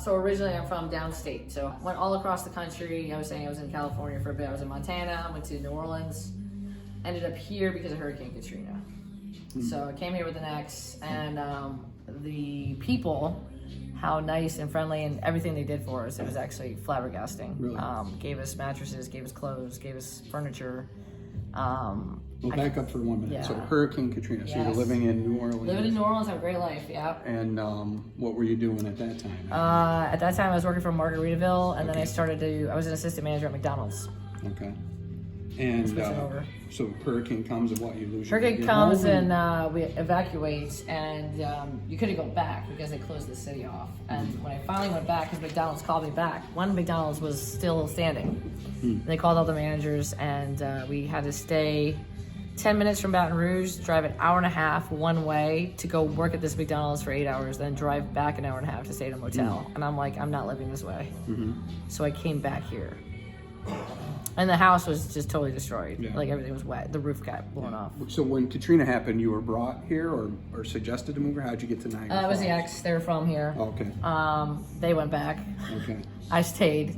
So originally I'm from downstate, so I went all across the country. I was saying I was in California for a bit. I was in Montana, I went to New Orleans, ended up here because of Hurricane Katrina. So I came here with an ex, and the people, how nice and friendly and everything they did for us, it was actually flabbergasting. Really? Gave us mattresses, gave us clothes, gave us furniture. Well, back up for 1 minute. Yeah. So Hurricane Katrina. So Yes. you're living in New Orleans. Living in New Orleans, have a great life, yeah. And what were you doing at that time? At that time I was working for Margaritaville, and then I was an assistant manager at McDonald's. Okay. And Switching over. so hurricane comes and what, you lose your Hurricane your comes home and we evacuate, and you couldn't go back because they closed the city off. And when I finally went back, because McDonald's called me back, one McDonald's was still standing. They called all the managers, and we had to stay 10 minutes from Baton Rouge, drive an hour and a half one way to go work at this McDonald's for 8 hours, then drive back an hour and a half to stay at a motel. And I'm like, I'm not living this way. So I came back here. And the house was just totally destroyed. Yeah. Like everything was wet. The roof got blown off. So when Katrina happened, you were brought here or suggested to move here? How'd you get to Niagara It was Falls? the ex. They were from here. Okay. They went back. Okay. I stayed.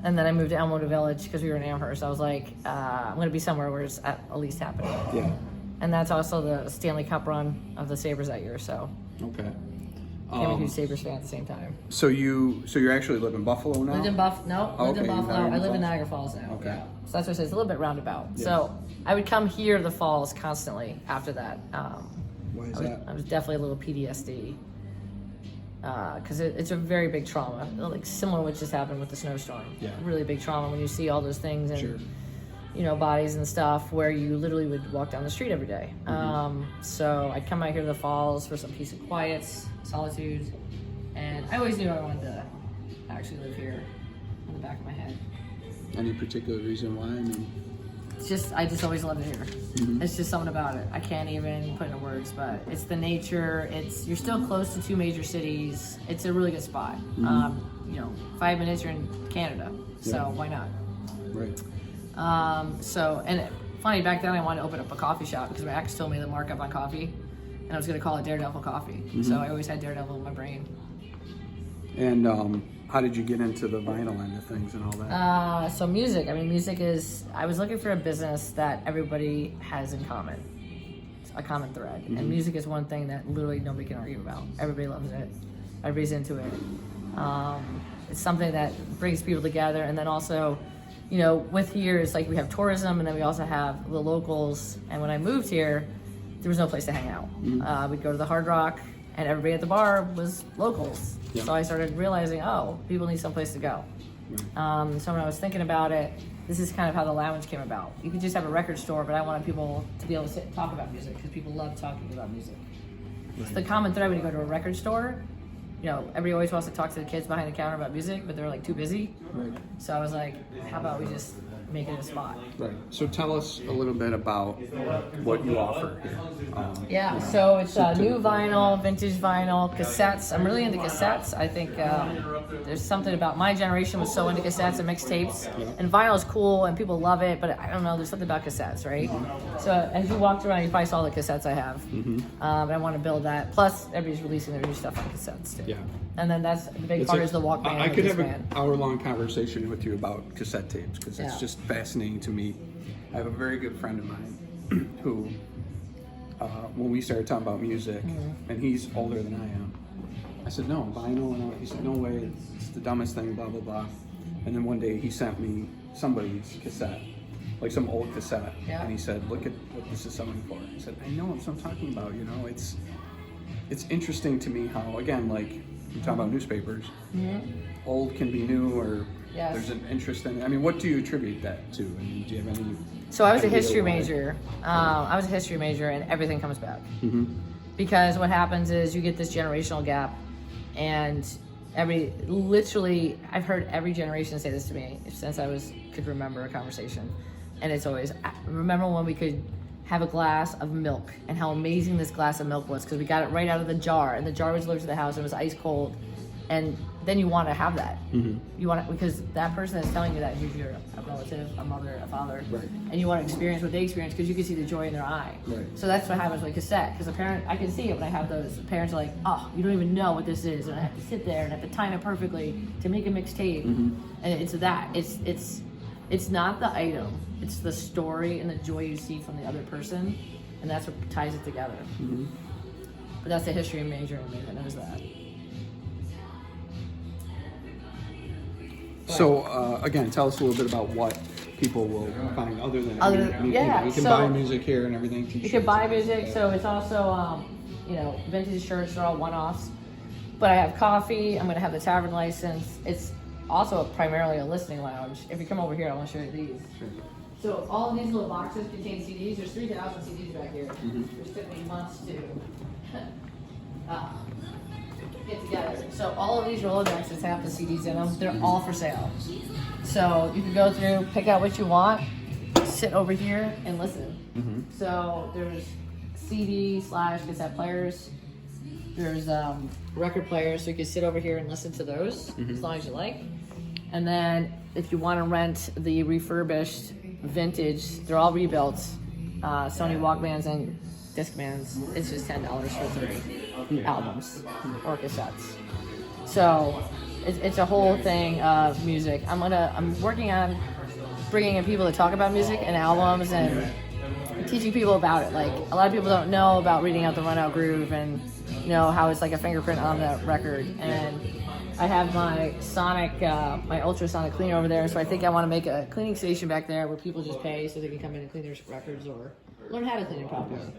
And then I moved to Elmwood Village because we were in Amherst. I was like, I'm going to be somewhere where it's at least happening. Yeah. And that's also the Stanley Cup run of the Sabres that year. So Okay. I'm a huge Sabres fan at the same time. So you actually live in Buffalo now? Lived in Buffalo. No, lived in Okay, Buffalo. Niagara I live in Falls. Niagara Falls now. Okay. Yeah. So that's what I say. It's a little bit roundabout. Yeah. So I would come here to the falls constantly after that. Why is that? I was definitely a little PTSD. Because it's a very big trauma, like similar to what just happened with the snowstorm. Yeah. Really big trauma when you see all those things and Sure. bodies and stuff where you literally would walk down the street every day. So I'd come out here to the falls for some peace and quiet, solitude, and I always knew I wanted to actually live here in the back of my head. Any particular reason why? I mean, I just always loved it here. It's just something about it. I can't even put into words, but it's the nature. You're still close to two major cities. It's a really good spot. 5 minutes you're in Canada, so why not? right. And funny, back then I wanted to open up a coffee shop because my ex told me the markup on coffee, and I was going to call it Daredevil Coffee. So I always had Daredevil in my brain. And how did you get into the vinyl end of things and all that? So music. I mean, I was looking for a business that everybody has in common, a common thread. And music is one thing that literally nobody can argue about. Everybody loves it. Everybody's into it. It's something that brings people together. And then also, with here, it's like we have tourism, and then we also have the locals. And when I moved here, there was no place to hang out. We'd go to the Hard Rock, and everybody at the bar was locals. Yeah. So I started realizing, people need someplace to go. So when I was thinking about it, this is kind of how the lounge came about. You could just have a record store, but I wanted people to be able to sit and talk about music because people love talking about music. It's the common thread when you go to a record store. Everybody always wants to talk to the kids behind the counter about music, but they're like too busy. Right. So I was like, how about we just make it a spot? Right. So tell us a little bit about what you offer here. So it's new vinyl, vintage vinyl, cassettes. I'm really into cassettes. I think there's something about my generation was so into cassettes and mixtapes. And vinyl is cool and people love it, but I don't know, there's something about cassettes, right? So as you walked around, you probably saw the cassettes I have. And I want to build that. Plus, everybody's releasing their new stuff on cassettes too. Yeah. And then that's the big part is the Walkman. I could have an an hour-long conversation with you about cassette tapes because it's Yeah. just fascinating to me. I have a very good friend of mine who, when we started talking about music, and he's older than I am, I said, no, vinyl. And he said, no way, it's the dumbest thing, blah, blah, blah. And then one day he sent me somebody's cassette, like some old cassette. Yeah. And he said, look at what this is selling for. I said, I know what I'm talking about, it's interesting to me how, again, like, you talk about newspapers, old can be new, or Yes. there's an interest in it. I mean, what do you attribute that to? I mean, do you have any? So I was a idea history why? major. And everything comes back. Because what happens is you get this generational gap, and I've heard every generation say this to me since could remember a conversation, and it's always, remember when we could have a glass of milk and how amazing this glass of milk was because we got it right out of the jar, and the jar was delivered to the house and it was ice cold, and then you want to have that. You want to, because that person that's telling you that is usually a relative, a mother, a father, and you want to experience what they experience because you can see the joy in their eye. So that's what happens with cassette. Because a parent, I can see it when I have those. The parents are like, "Oh, you don't even know what this is," and I have to sit there and I have to time it perfectly to make a mixtape. And it's that. It's not the item. It's the story and the joy you see from the other person, and that's what ties it together. But that's the history major in me that knows that. So again, tell us a little bit about what people will find other than you can so buy music here and everything. You can buy music, so it's also vintage shirts are all one-offs. But I have coffee. I'm going to have the tavern license. It's also primarily a listening lounge. If you come over here, I want to show you these. So all of these little boxes contain CDs. There's 3,000 CDs back here, which took me months to get together. So all of these Rolodexes have the CDs in them. They're all for sale. So you can go through, pick out what you want, sit over here and listen. So there's CD/cassette players. There's record players, so you can sit over here and listen to those as long as you like. And then if you want to rent the refurbished vintage, they're all rebuilt Sony Walkmans and Discmans. It's just $10 for 3 albums or cassettes. So it's a whole thing of music. I'm working on bringing in people to talk about music and albums and teaching people about it. Like, a lot of people don't know about reading out the run-out groove and how it's like a fingerprint on the record. And I have my my ultrasonic cleaner over there, so I think I want to make a cleaning station back there where people just pay so they can come in and clean their records or learn how to clean it properly.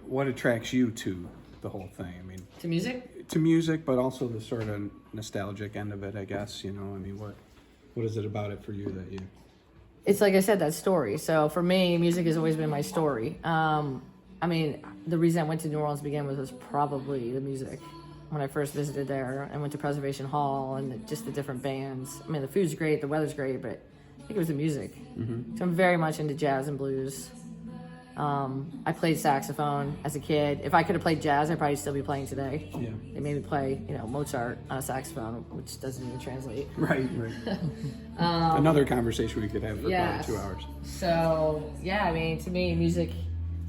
What attracts you to the whole thing? To music? To music, but also the sort of nostalgic end of it, I guess. What is it about it for you that you? It's like I said, that story. So for me, music has always been my story. The reason I went to New Orleans to begin with was probably the music. When I first visited there and went to Preservation Hall and just the different bands. The food's great, the weather's great, but I think it was the music. So I'm very much into jazz and blues. I played saxophone as a kid. If I could have played jazz, I'd probably still be playing today. They made me play, Mozart on a saxophone, which doesn't even translate. Right. Another conversation we could have for about 2 hours. So, to me, music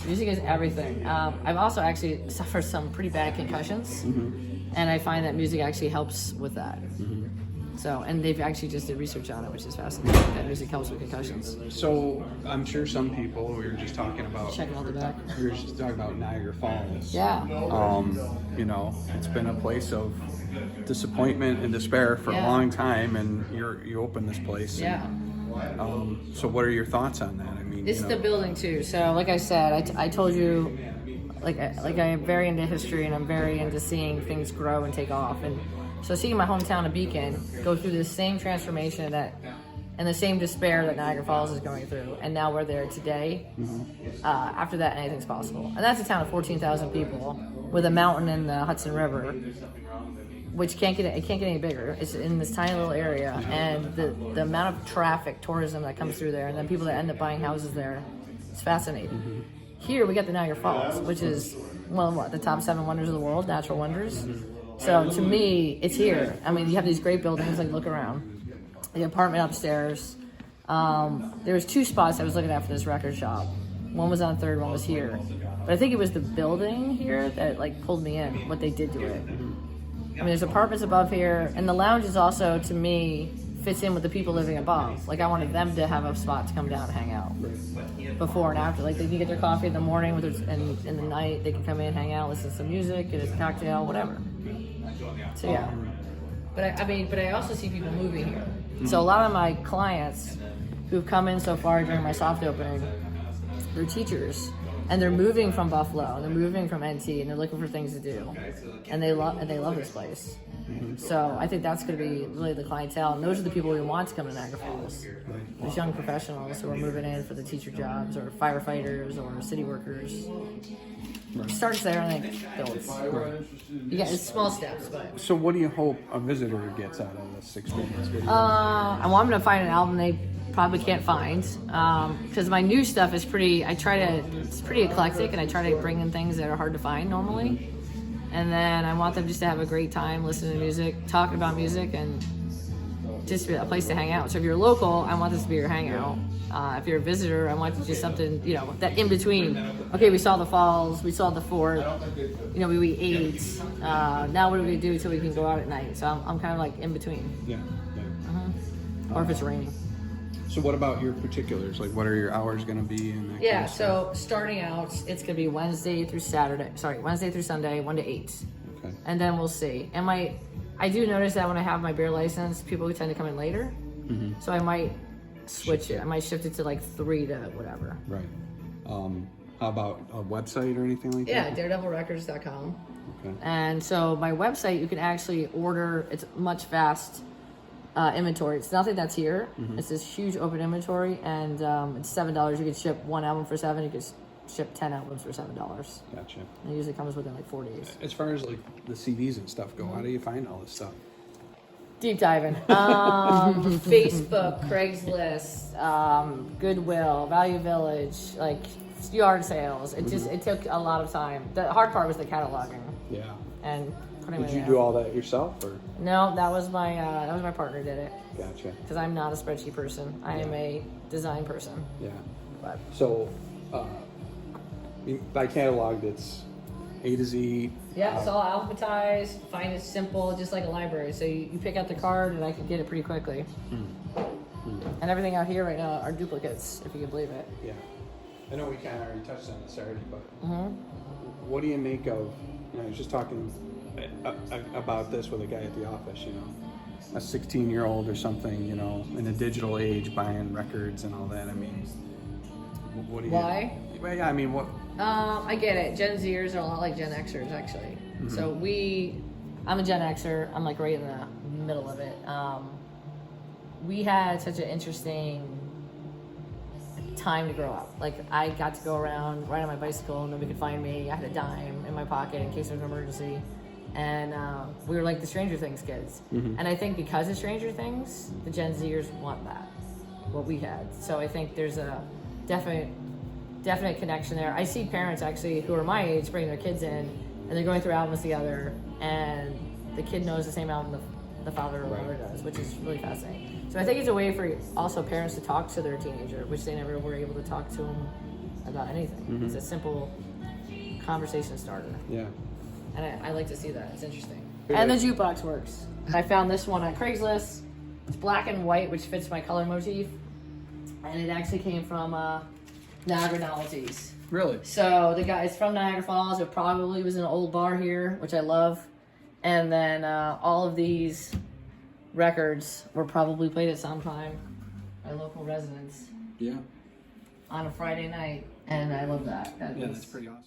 is everything. I've also actually suffered some pretty bad concussions, and I find that music actually helps with that. So, and they've actually just did research on it, which is fascinating, that music helps with concussions. So, I'm sure some people, we were just talking about... Checking out the back. We were just talking about Niagara Falls. Yeah. It's been a place of disappointment and despair for a long time, and you opened this place. So what are your thoughts on that? It's the building too. So, like I said, I told you, like I'm very into history, and I'm very into seeing things grow and take off. And so seeing my hometown of Beacon go through the same transformation and the same despair that Niagara Falls is going through, and now we're there today. After that, anything's possible. And that's a town of 14,000 people with a mountain in the Hudson River, which can't get any bigger. It's in this tiny little area, and the amount of traffic, tourism that comes through there, and then people that end up buying houses there, it's fascinating. Here we got the Niagara Falls, which is the top 7 wonders of the world, natural wonders. So to me, it's here. You have these great buildings. Like, look around. The apartment upstairs. There was 2 spots I was looking at for this record shop. One was on 3rd, one was here. But I think it was the building here that pulled me in. What they did to it. There's apartments above here, and the lounge is also, to me, fits in with the people living above. I wanted them to have a spot to come down and hang out before and after. They can get their coffee in the morning, and in the night they can come in, hang out, listen to some music, get a cocktail, whatever. So yeah, but I also see people moving here. So a lot of my clients who've come in so far during my soft opening, they're teachers. And they're moving from Buffalo, and they're moving from NT, and they're looking for things to do, and they love this place. So I think that's going to be really the clientele, and those are the people we want to come to Niagara Falls. Those young professionals who are moving in for the teacher jobs, or firefighters, or city workers. It starts there and then builds. It's small steps. But. So what do you hope a visitor gets out of this experience? I want them to find an album they probably can't find, because my new stuff is it's pretty eclectic, and I try to bring in things that are hard to find normally. And then I want them just to have a great time listening to music, talking about music, and just a place to hang out. So if you're local, I want this to be your hangout. If you're a visitor, I want it to do something, you know, that in between. Okay, we saw the falls, we saw the fort, you know, we ate. Now what are we gonna do so we can go out at night? So I'm kind of like in between. Yeah. Or if it's raining. So what about your particulars? Like, what are your hours going to be? And that Yeah, kind of stuff? so starting out, it's gonna be Wednesday through Sunday, 1 to 8. Okay. And then we'll see. And I do notice that when I have my beer license, people tend to come in later. So I might switch it. I might shift it to like 3 to whatever. Right. How about a website or anything like Yeah, that? daredevilrecords.com. Okay. And so my website, you can actually order, it's much fast inventory. It's nothing that's here. It's this huge open inventory, and it's $7. You can ship 1 album for $7. You can ship 10 albums for $7. Gotcha. And it usually comes within like 4 days. As far as like the CDs and stuff go, how do you find all this stuff? Deep diving. Facebook, Craigslist, Goodwill, Value Village, like yard sales. It took a lot of time. The hard part was the cataloging Yeah. and putting Did you do all that yourself, or? No, that was my partner did it. Gotcha. Because I'm not a spreadsheet person. I am a design person. Yeah. But So, by cataloged, it's A to Z. yeah, it's all alphabetized. Find it simple, just like a library. So you pick out the card, and I can get it pretty quickly. And everything out here right now are duplicates, if you can believe it. Yeah. I know we kind of already touched on this already, but what do you make of, you know, I was just talking about this with a guy at the office, you know, a 16-year-old or something, you know, in a digital age buying records and all that. I mean, what do you... Why? Well, yeah, I mean, what... I get it. Gen Zers are a lot like Gen Xers, actually. So I'm a Gen Xer. I'm like right in the middle of it. We had such an interesting time to grow up. Like, I got to go around, ride on my bicycle, nobody could find me. I had a dime in my pocket in case there was an emergency. And we were like the Stranger Things kids. And I think because of Stranger Things, the Gen Zers want that, what we had. So I think there's a definite connection there. I see parents actually who are my age bring their kids in, and they're going through albums together, and the kid knows the same album the father or mother does, which is really fascinating. So I think it's a way for also parents to talk to their teenager, which they never were able to talk to them about anything. It's a simple conversation starter. Yeah. And I like to see that. It's interesting. And the jukebox works. I found this one on Craigslist. It's black and white, which fits my color motif. And it actually came from Niagara Novelties. Really? So the guy is from Niagara Falls. It probably was an old bar here, which I love. And then all of these records were probably played at some time by local residents Yeah. on a Friday night. And I love that. Yeah, that's pretty awesome.